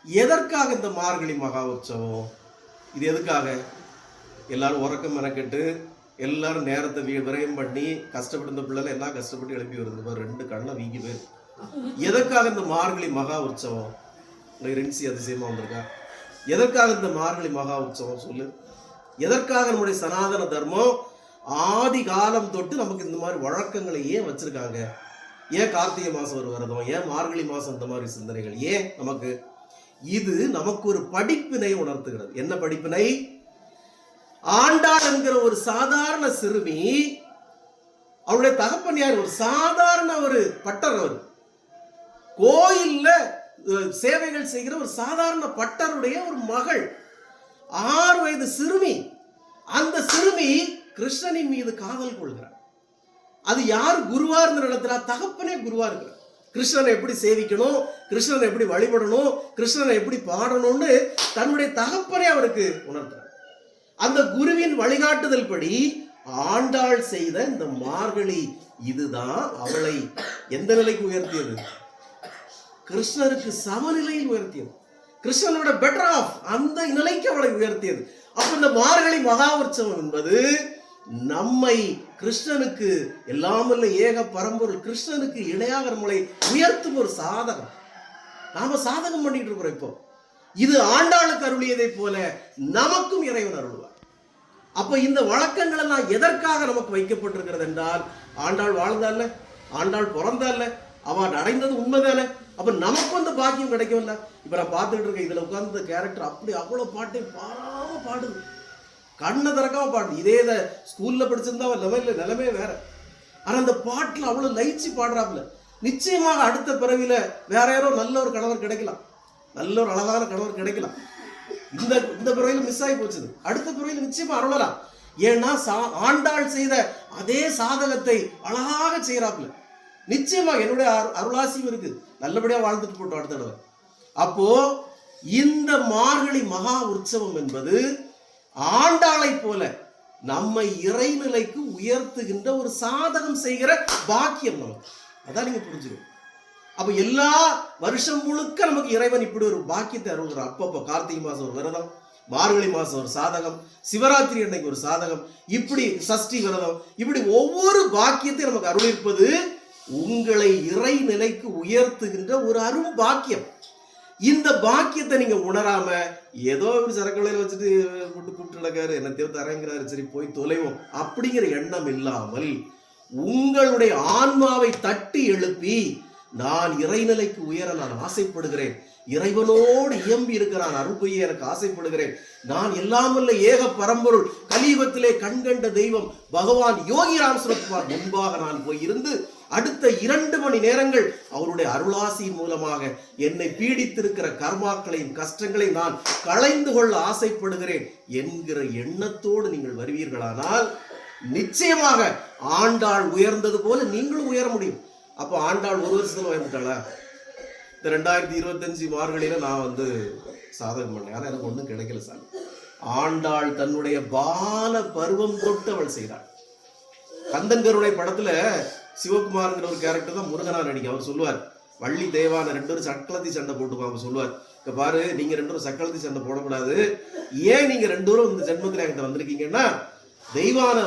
எதற்காக இந்த மார்கழி மகா உற்சவம்? இது எதுக்காக? எல்லாரும் உறக்கம் மெனக்கெட்டு எல்லாரும் நேரத்தை விரயம் பண்ணி கஷ்டப்பட்டு இந்த பிள்ளைல எல்லாம் கஷ்டப்பட்டு எழுப்பி வருது, 2 கண்ணை வீங்கி போயிரு. எதற்காக இந்த மார்கழி மகா உற்சவம்? ரென்சி அதிசயமா வந்திருக்கா? எதற்காக இந்த மார்கழி மகா உற்சவம் சொல்லு? எதற்காக நம்முடைய சனாதன தர்மம் ஆதி காலம் தொட்டு நமக்கு இந்த மாதிரி வழக்கங்களை ஏன் வச்சிருக்காங்க? ஏன் கார்த்திகை மாசம் ஒரு விரதம், ஏன் மார்கழி மாசம் இந்த மாதிரி சிந்தனைகள் ஏன் நமக்கு? இது நமக்கு ஒரு படிப்பினை உணர்த்துகிறது. என்ன படிப்பினை? ஆண்டாள் என்கிற ஒரு சாதாரண சிறுமி, அவருடைய தகப்பன் யார்? ஒரு சாதாரண ஒரு பட்டர், அவர் கோயில்ல சேவைகள் செய்கிற ஒரு சாதாரண பட்டருடைய ஒரு மகள், 6 வயது சிறுமி. அந்த சிறுமி கிருஷ்ணனின் மீது காதல் கொள்கிறார். அது யார் குருவா இருந்து நடத்துறா? தகப்பனே குருவா இருக்கிறார். கிருஷ்ணனை எப்படி சேவிக்கணும், கிருஷ்ணனை எப்படி வழிபடணும், கிருஷ்ணனை எப்படி பாடணும்னு தன்னுடைய தகப்பனே அவருக்கு உணர்த்துறார். அந்த குருவின் வழிகாட்டுதல் படி ஆண்டாள் செய்த இந்த மார்கழி இதுதான் அவளை எந்த நிலைக்கு உயர்த்தியது? கிருஷ்ணருக்கு சமநிலையில் உயர்த்தியது. கிருஷ்ணனோட பெட்டர் ஆஃப் அந்த நிலைக்கு அவளை உயர்த்தியது. அப்ப இந்த மார்கழி மகா உற்சவம் என்பது நம்மை கிருஷ்ணனுக்கு, எல்லாமல்ல ஏக பரம்பொருள் கிருஷ்ணனுக்கு இணையாக நம்மளை உயர்த்தும் ஒரு சாதகம். நாம சாதகம் பண்ணிட்டு இருக்கிறோம். இப்போ இது ஆண்டாளுக்கு அருளியதை போல நமக்கும் இறைவன் அருள்வார். அப்ப இந்த வழக்கங்கள் எல்லாம் எதற்காக நமக்கு வைக்கப்பட்டிருக்கிறது என்றால், ஆண்டாள் வாழ்ந்தால, ஆண்டாள் பிறந்தால, அவன் அடைந்தது உண்மைதானே. அப்ப நமக்கு அந்த பாக்கியம் கிடைக்கும்ல. இப்ப நான் பார்த்துட்டு இருக்கேன், இதுல உட்கார்ந்த கேரக்டர் அப்படி அவ்வளவு பாட்டை பாராம பாடுது, கண்ணை திறக்காம பாடுது. இதே இதை ஸ்கூல்ல படிச்சிருந்தா நிலைமை வேற. ஆனா அந்த பாட்டுல அவ்வளவு லயிச்சு பாடுறாப்புல. நிச்சயமாக அடுத்த பிறவில வேற யாரோ நல்ல ஒரு கணவர் கிடைக்கலாம், நல்ல ஒரு அழகான கணவர் கிடைக்கலாம். இந்த பிறவில மிஸ் ஆகி போச்சு, அடுத்த பிறவில நிச்சயமா அருளலாம். ஏன்னா ஆண்டாள் செய்த அதே சாதகத்தை அழகாக செய்யறாப்புல. நிச்சயமா என்னுடைய அருளாசியும் இருக்கு, நல்லபடியா வாழ்ந்துட்டு போட்டோம் அடுத்த தடவை. அப்போ இந்த மார்கழி மகா உற்சவம் என்பது ஆண்டாளை போல நம்மை இறைநிலைக்கு உயர்த்துகின்ற ஒரு சாதகம் செய்கிற பாக்கியம் நமக்கு. அதான் நீங்க புரிஞ்சுக்கணும். அப்ப எல்லா வருஷம் முழுக்க நமக்கு இறைவன் இப்படி ஒரு பாக்கியத்தை அருள்கிறார். அப்பப்போ கார்த்திகை மாசம் ஒரு விரதம், மார்கழி மாசம் ஒரு சாதகம், சிவராத்திரி அன்னைக்கு ஒரு சாதகம், இப்படி சஷ்டி விரதம், இப்படி ஒவ்வொரு பாக்கியத்தை நமக்கு அருளிருப்பது உங்களை இறை நிலைக்கு உயர்த்துகின்ற ஒரு அரும் பாக்கியம். இந்த பாக்கியத்தை நீங்க உணராம ஏதோ ஒரு சரக்குலையில வச்சுட்டு கூப்பிட்டு நடக்காரு, என்ன தேர்த்து அரங்கிறாரு, சரி போய் தொலைவோம் அப்படிங்கிற எண்ணம் இல்லாமல் உங்களுடைய ஆன்மாவை தட்டி எழுப்பி, நான் இறைநிலைக்கு உயர நான் ஆசைப்படுகிறேன், இறைவனோடு இயம்பி இருக்கிறான் அருள்பொய்ய எனக்கு ஆசைப்படுகிறேன், நான் எல்லாமல்ல ஏக பரம்பொருள் கலியுகத்திலே கண்கண்ட தெய்வம் பகவான் யோகிராம் சுரத்குமார் முன்பாக நான் போய் இருந்து அடுத்த 2 மணி நேரங்கள் அவருடைய அருளாசியின் மூலமாக என்னை பீடித்திருக்கிற கர்மாக்களையும் கஷ்டங்களையும் நான் களைந்து கொள்ள ஆசைப்படுகிறேன் என்கிற எண்ணத்தோடு நீங்கள் வருவீர்களானால் நிச்சயமாக ஆண்டாள் உயர்ந்தது போல நீங்களும் உயர முடியும். அப்போ ஆண்டாள் ஒரு வருஷத்துல உயர்ந்துட்டாளா? இந்த 2025 மார்கழியில நான் சாதகம் பண்ணேன், ஆனால் எனக்கு ஒன்றும் கிடைக்கல சார். ஆண்டாள் தன்னுடைய பால பருவம் தொட்டு அவள் செய்தாள். கந்தன்கருடைய படத்துல சிவகுமார்ங்கிற ஒரு கேரக்டர் தான் முருகனா நடிக்க. அவர் சொல்லுவார், வள்ளி தேவான 2 பேரும் சக்களத்தி சண்டை போட்டுப்பாங்க. சொல்லுவார், இங்க பாரு, நீங்க 2 பேரும் சக்களத்தி சண்டை போடக்கூடாது, ஏன் நீங்க 2 பேரும் இந்த ஜென்மத்தில் என்கிட்ட வந்திருக்கீங்கன்னா, தெய்வான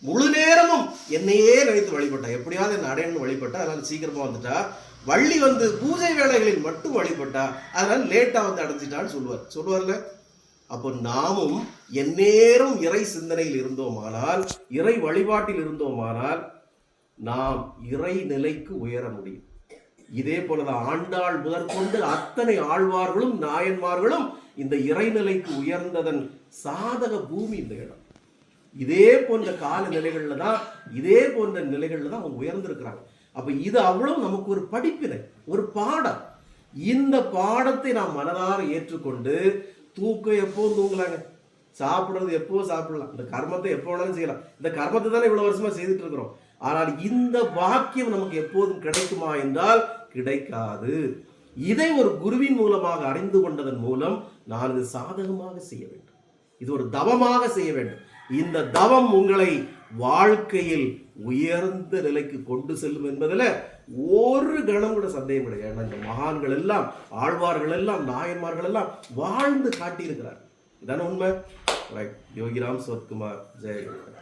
முழு நேரமும் என்னையே நினைத்து வழிபட்டா, எப்படியாவது என்ன அடையணும்னு வழிபட்டா, அதனால சீக்கிரமா வந்துட்டா. வள்ளி பூஜை வேளைகளில் மட்டும் வழிபட்டா, அதனால லேட்டா அடைஞ்சிட்டான்னு சொல்லுவார்ல. அப்போ நாமும் எந்நேரம் இறை சிந்தனையில் இருந்தோமானால், இறை வழிபாட்டில் இருந்தோமானால் நாம் இறை நிலைக்கு உயர முடியும். இதே போலதான் ஆண்டாள் முதற்கொண்டு அத்தனை ஆழ்வார்களும் நாயன்மார்களும் இந்த இறைநிலைக்கு உயர்ந்ததன் சாதக பூமி இந்த இடம். இதே போன்ற கால நிலைகள்ல தான், இதே போன்ற நிலைகள்ல தான் அவங்க உயர்ந்திருக்கிறாங்க. அப்ப இது அவ்வளவு நமக்கு ஒரு படிப்பினை, ஒரு பாடம். இந்த பாடத்தை நாம் மனதார ஏற்றுக்கொண்டு, தூக்கம் எப்போ தூங்கலாங்க, சாப்பிடுறது எப்போ சாப்பிடலாம், இந்த கர்மத்தை எப்போ வேணாலும் செய்யலாம். இந்த கர்மத்தை தானே இவ்வளவு வருஷமா செய்துட்டு இருக்கிறோம். ஆனால் இந்த பாக்கியம் நமக்கு எப்போதும் கிடைக்குமா என்றால் கிடைக்காது. இதை ஒரு குருவின் மூலமாக அறிந்து கொண்டதன் மூலம் நான் இது சாதகமாக செய்ய வேண்டும், இது ஒரு தவமாக செய்ய வேண்டும். இந்த தவம் உங்களை வாழ்க்கையில் உயர்ந்த நிலைக்கு கொண்டு செல்லும் என்பதில் ஒரு கணம் கூட சந்தேகம் கிடையாது. ஏன்னா இந்த மகான்கள் எல்லாம், ஆழ்வார்கள் எல்லாம், நாயன்மார்கள் எல்லாம் வாழ்ந்து காட்டியிருக்கிறார். இதான உண்மை. ரைட். யோகிராம் சரத்குமார், ஜெயகுரு.